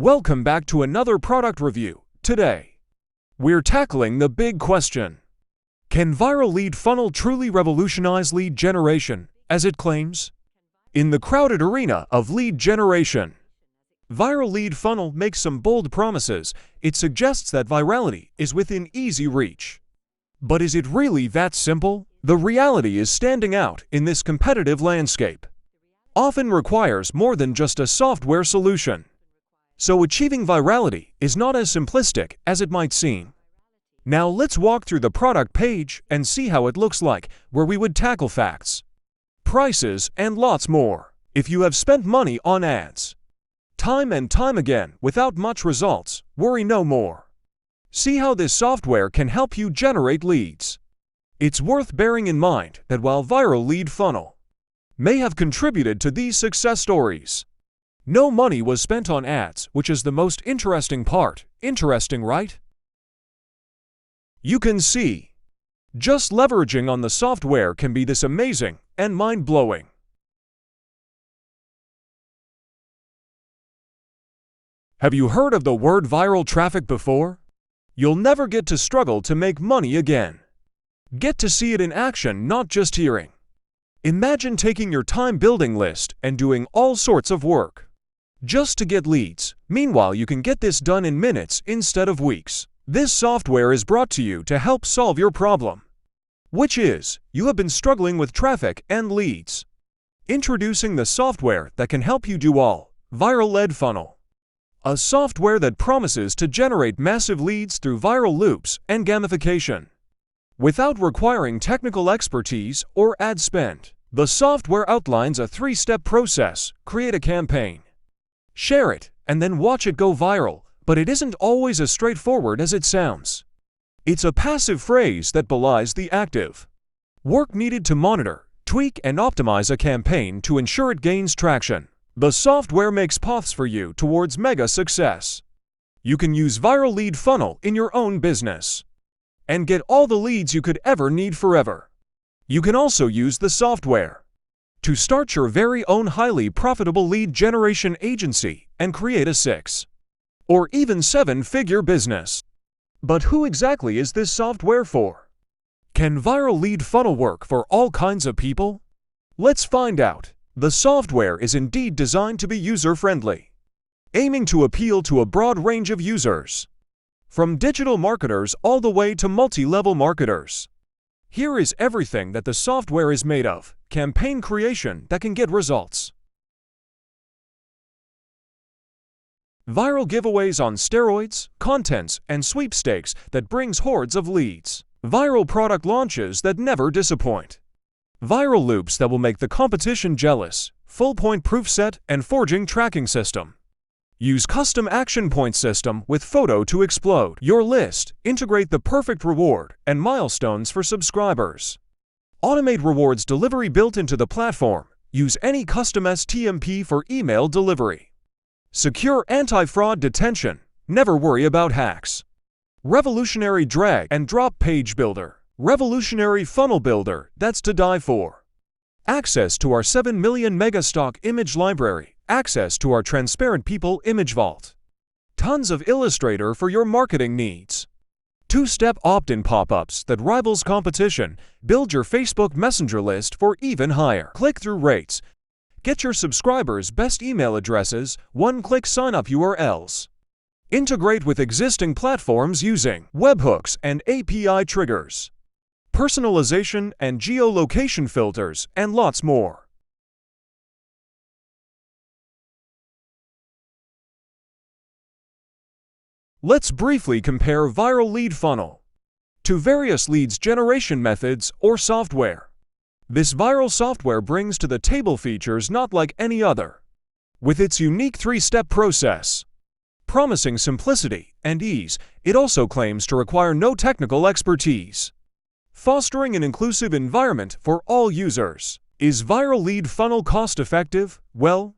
Welcome back to another product review. Today, we're tackling the big question. Can viral lead funnel truly revolutionize lead generation, as it claims? In the crowded arena of lead generation, viral lead funnel makes some bold promises. It suggests that virality is within easy reach. But is it really that simple? The reality is standing out in this competitive landscape. Often requires more than just a software solution. So achieving virality is not as simplistic as it might seem. Now let's walk through the product page and see how it looks like, where we would tackle facts, prices, and lots more. If you have spent money on ads, time and time again without much results, worry no more. See how this software can help you generate leads. It's worth bearing in mind that while viral lead funnel may have contributed to these success stories, no money was spent on ads, which is the most interesting part. Interesting, right? You can see, just leveraging on the software can be this amazing and mind-blowing. Have you heard of the word viral traffic before? You'll never get to struggle to make money again. Get to see it in action, not just hearing. Imagine taking your time building list and doing all sorts of work just to get leads. Meanwhile, you can get this done in minutes instead of weeks. This software is brought to you to help solve your problem, which is, you have been struggling with traffic and leads. Introducing the software that can help you do all. Viral Lead Funnel. A software that promises to generate massive leads through viral loops and gamification, without requiring technical expertise or ad spend. The software outlines a 3-step process. Create a campaign, share it, and then watch it go viral. But it isn't always as straightforward as it sounds. It's a passive phrase that belies the active work needed to monitor, tweak, and optimize a campaign to ensure it gains traction. The software makes paths for you towards mega success. You can use viral lead funnel in your own business and get all the leads you could ever need forever. You can also use the software to start your very own highly profitable lead generation agency and create a 6- or even 7-figure business. But who exactly is this software for? Can viral lead funnel work for all kinds of people? Let's find out. The software is indeed designed to be user-friendly, aiming to appeal to a broad range of users, from digital marketers all the way to multi-level marketers. Here is everything that the software is made of. Campaign creation that can get results, viral giveaways on steroids, contents and sweepstakes that brings hordes of leads, viral product launches that never disappoint, viral loops that will make the competition jealous, full point proof set and forging tracking system. Use custom action point system with photo to explode your list. Integrate the perfect reward and milestones for subscribers. Automate rewards delivery built into the platform. Use any custom STMP for email delivery. Secure anti-fraud detection. Never worry about hacks. Revolutionary drag and drop page builder. Revolutionary funnel builder that's to die for. Access to our 7 million megastock image library. Access to our transparent people image vault. Tons of Illustrator for your marketing needs. 2-step opt-in pop-ups that rivals competition. Build your Facebook Messenger list for even higher click-through rates. Get your subscribers' best email addresses, one-click sign-up URLs. Integrate with existing platforms using webhooks and API triggers, personalization and geolocation filters, and lots more. Let's briefly compare viral lead funnel to various leads generation methods or software. This viral software brings to the table features not like any other. With its unique 3-step process, promising simplicity and ease, it also claims to require no technical expertise, fostering an inclusive environment for all users. Is viral lead funnel cost-effective? Well,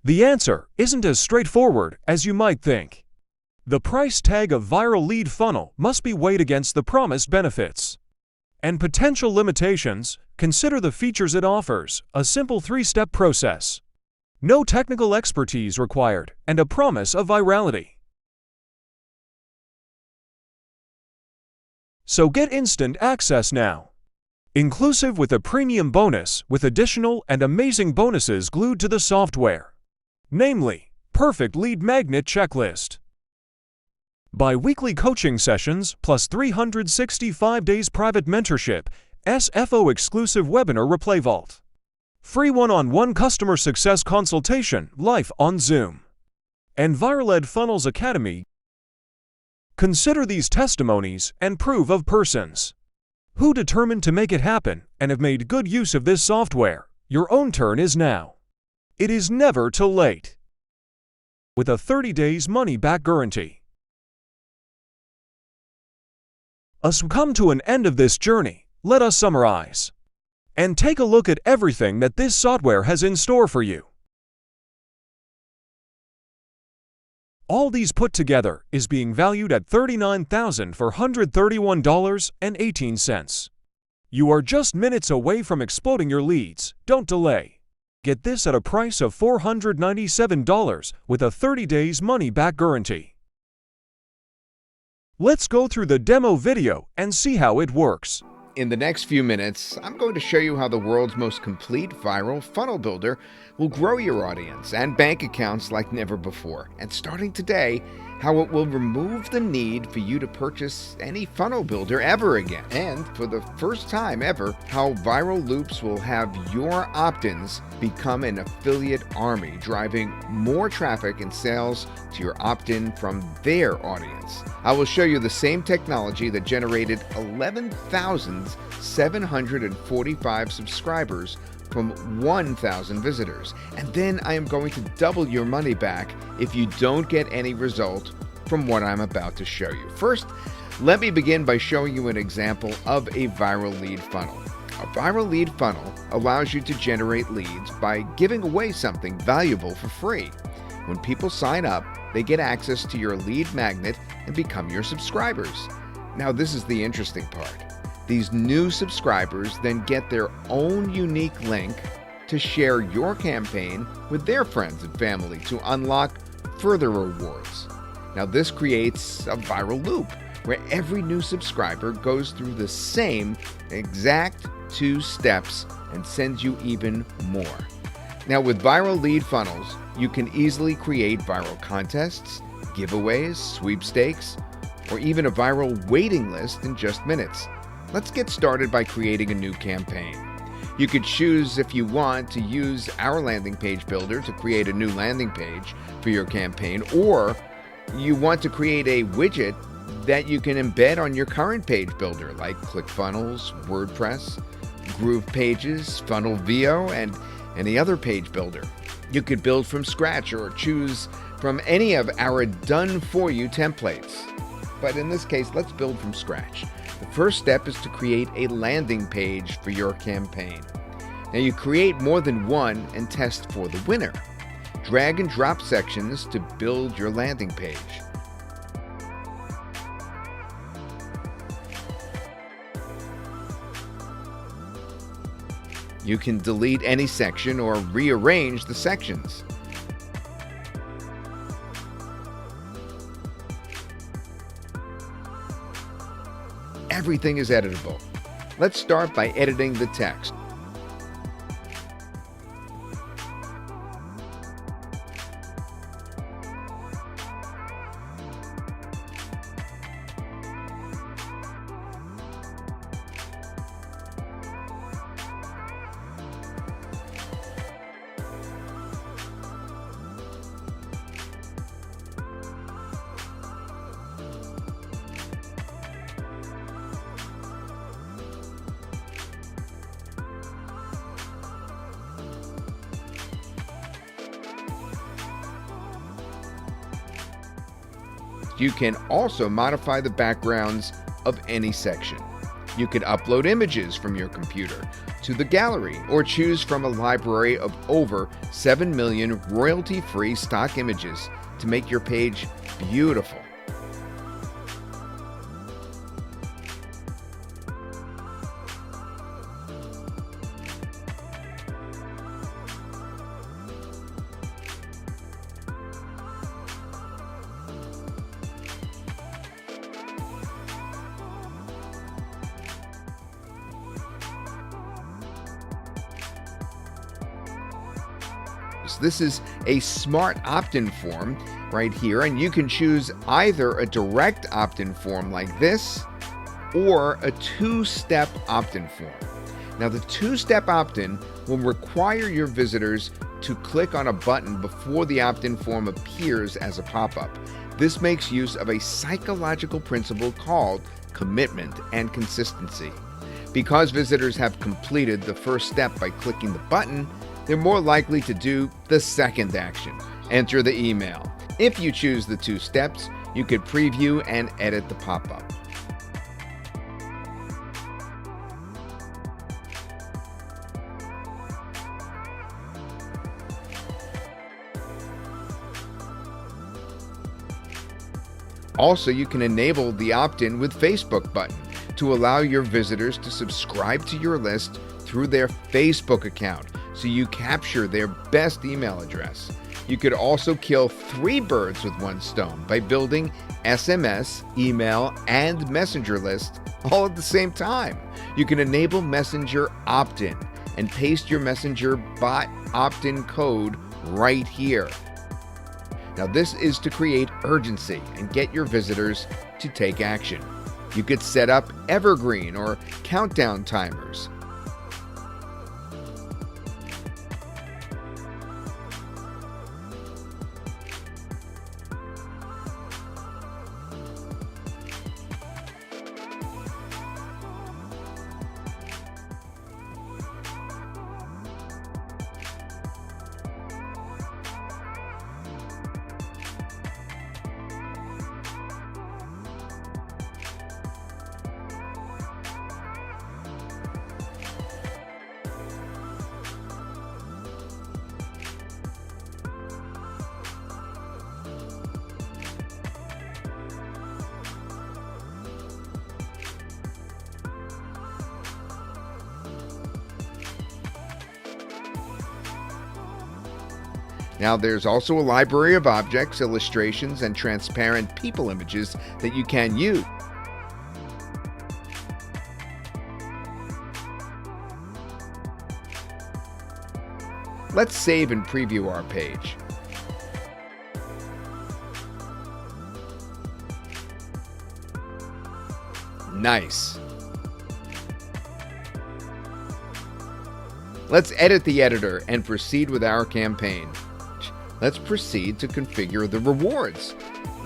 the answer isn't as straightforward as you might think. The price tag of viral lead funnel must be weighed against the promised benefits and potential limitations. Consider the features it offers. A simple 3-step process, No technical expertise required, and a promise of virality. So get instant access now. Inclusive with a premium bonus with additional and amazing bonuses glued to the software. Namely, perfect lead magnet checklist. Bi-weekly coaching sessions plus 365 days private mentorship, SFO exclusive webinar replay vault. Free one-on-one customer success consultation live on Zoom. And Viral Funnels Academy. Consider these testimonies and proof of persons who determined to make it happen and have made good use of this software. Your own turn is now. It is never too late. With a 30 days money-back guarantee. As we come to an end of this journey, let us summarize and take a look at everything that this software has in store for you. All these put together is being valued at $39,431.18. You are just minutes away from exploding your leads. Don't delay. Get this at a price of $497 with a 30 days money-back guarantee. Let's go through the demo video and see how it works. In the next few minutes, I'm going to show you how the world's most complete viral funnel builder will grow your audience and bank accounts like never before. And starting today, how it will remove the need for you to purchase any funnel builder ever again. And for the first time ever, how Viral Loops will have your opt-ins become an affiliate army, driving more traffic and sales to your opt-in from their audience. I will show you the same technology that generated 11,745 subscribers from 1,000 visitors. And then I am going to double your money back if you don't get any result from what I'm about to show you. First, let me begin by showing you an example of a viral lead funnel. A viral lead funnel allows you to generate leads by giving away something valuable for free. When people sign up, they get access to your lead magnet and become your subscribers. Now, this is the interesting part. These new subscribers then get their own unique link to share your campaign with their friends and family to unlock further rewards. Now, this creates a viral loop where every new subscriber goes through the same exact 2 steps and sends you even more. Now, with viral lead funnels, you can easily create viral contests, giveaways, sweepstakes, or even a viral waiting list in just minutes. Let's get started by creating a new campaign. You could choose if you want to use our landing page builder to create a new landing page for your campaign, or you want to create a widget that you can embed on your current page builder like ClickFunnels, WordPress, Groove Pages, Funnel.io, and any other page builder. You could build from scratch or choose from any of our done-for-you templates. But in this case, let's build from scratch. The first step is to create a landing page for your campaign. Now, you create more than one and test for the winner. Drag and drop sections to build your landing page. You can delete any section or rearrange the sections. Everything is editable. Let's start by editing the text. You can also modify the backgrounds of any section. You can upload images from your computer to the gallery or choose from a library of over 7 million royalty-free stock images to make your page beautiful. This is a smart opt-in form right here, and you can choose either a direct opt-in form like this or a two-step opt-in form. Now, the two-step opt-in will require your visitors to click on a button before the opt-in form appears as a pop-up. This makes use of a psychological principle called commitment and consistency. Because visitors have completed the first step by clicking the button, they're more likely to do the second action, enter the email. If you choose the two steps, you could preview and edit the pop-up. Also, you can enable the opt-in with Facebook button to allow your visitors to subscribe to your list through their Facebook account, so you capture their best email address. You could also kill 3 birds with one stone by building SMS, email, and messenger lists all at the same time. You can enable Messenger opt-in and paste your Messenger bot opt-in code right here. Now, this is to create urgency and get your visitors to take action. You could set up evergreen or countdown timers. Now, there's also a library of objects, illustrations, and transparent people images that you can use. Let's save and preview our page. Nice. Let's edit the editor and proceed with our campaign. Let's proceed to configure the rewards.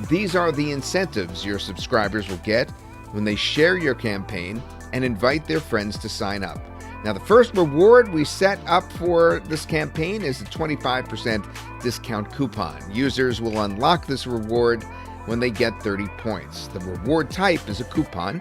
These are the incentives your subscribers will get when they share your campaign and invite their friends to sign up. Now, the first reward we set up for this campaign is a 25% discount coupon. Users will unlock this reward when they get 30 points. The reward type is a coupon.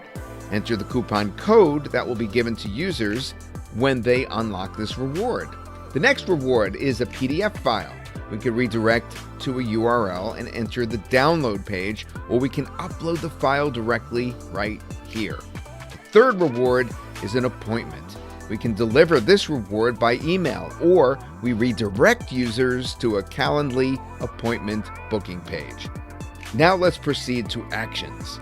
Enter the coupon code that will be given to users when they unlock this reward. The next reward is a PDF file. We can redirect to a URL and enter the download page, or we can upload the file directly right here. The third reward is an appointment. We can deliver this reward by email, or we redirect users to a Calendly appointment booking page. Now let's proceed to actions.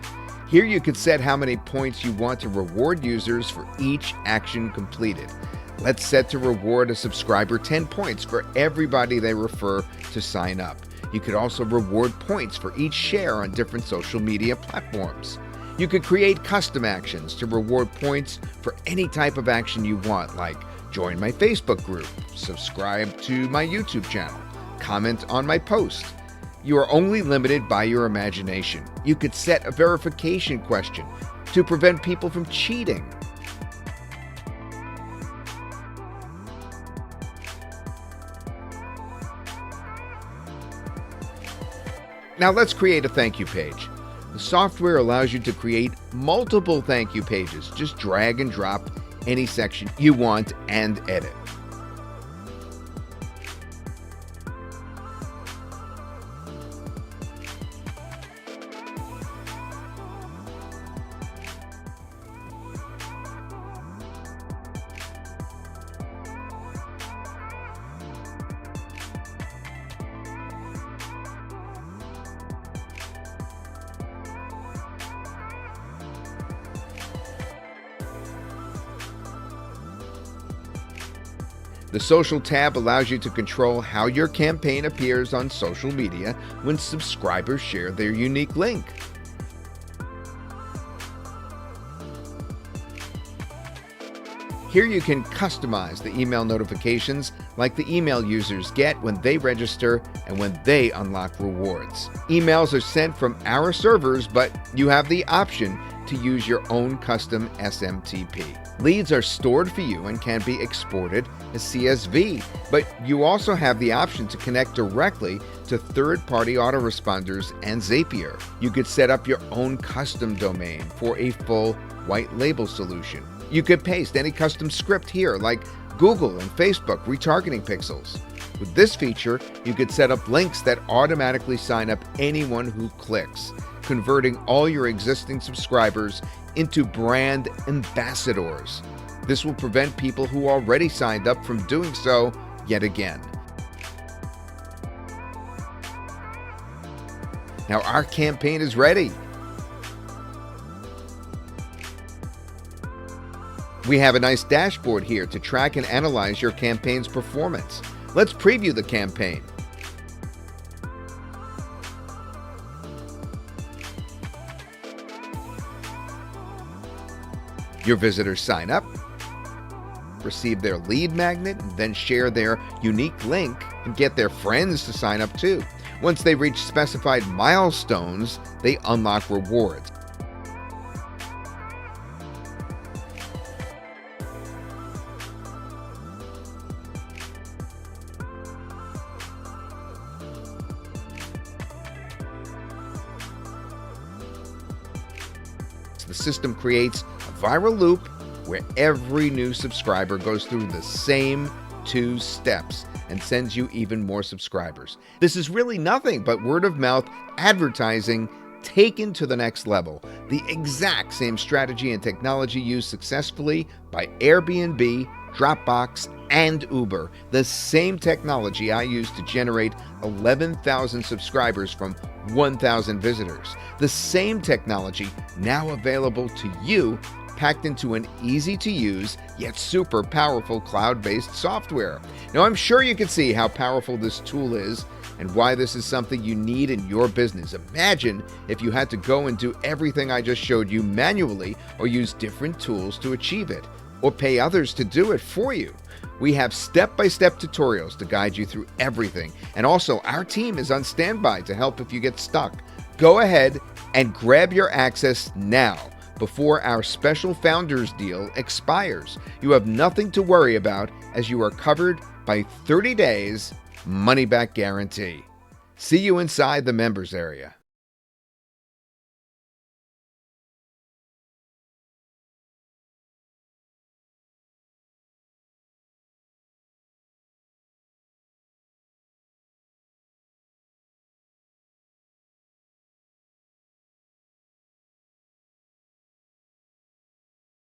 Here you can set how many points you want to reward users for each action completed. Let's set to reward a subscriber 10 points for everybody they refer to sign up. You could also reward points for each share on different social media platforms. You could create custom actions to reward points for any type of action you want, like join my Facebook group, subscribe to my YouTube channel, comment on my post. You are only limited by your imagination. You could set a verification question to prevent people from cheating. Now let's create a thank you page. The software allows you to create multiple thank you pages. Just drag and drop any section you want and edit. The social tab allows you to control how your campaign appears on social media when subscribers share their unique link. Here you can customize the email notifications like the email users get when they register and when they unlock rewards. Emails are sent from our servers, but you have the option to use your own custom SMTP. Leads are stored for you and can be exported as CSV, but you also have the option to connect directly to third-party autoresponders and Zapier. You could set up your own custom domain for a full white label solution. You could paste any custom script here, like Google and Facebook retargeting pixels. With this feature, you could set up links that automatically sign up anyone who clicks, converting all your existing subscribers into brand ambassadors. This will prevent people who already signed up from doing so yet again. Now our campaign is ready. We have a nice dashboard here to track and analyze your campaign's performance. Let's preview the campaign. Your visitors sign up, receive their lead magnet, then share their unique link and get their friends to sign up too. Once they reach specified milestones, they unlock rewards. The system creates a viral loop where every new subscriber goes through the same 2 steps and sends you even more subscribers. This is really nothing but word of mouth advertising taken to the next level. The exact same strategy and technology used successfully by Airbnb, Dropbox, and Uber. The same technology I used to generate 11,000 subscribers from 1,000 visitors. The same technology now available to you, packed into an easy-to-use yet super powerful cloud-based software. Now, I'm sure you can see how powerful this tool is and why this is something you need in your business. Imagine if you had to go and do everything I just showed you manually, or use different tools to achieve it, or pay others to do it for you. We have step-by-step tutorials to guide you through everything, and also our team is on standby to help if you get stuck. Go ahead and grab your access now before our special founders deal expires. You have nothing to worry about, as you are covered by 30 days money-back guarantee. See you inside the members area.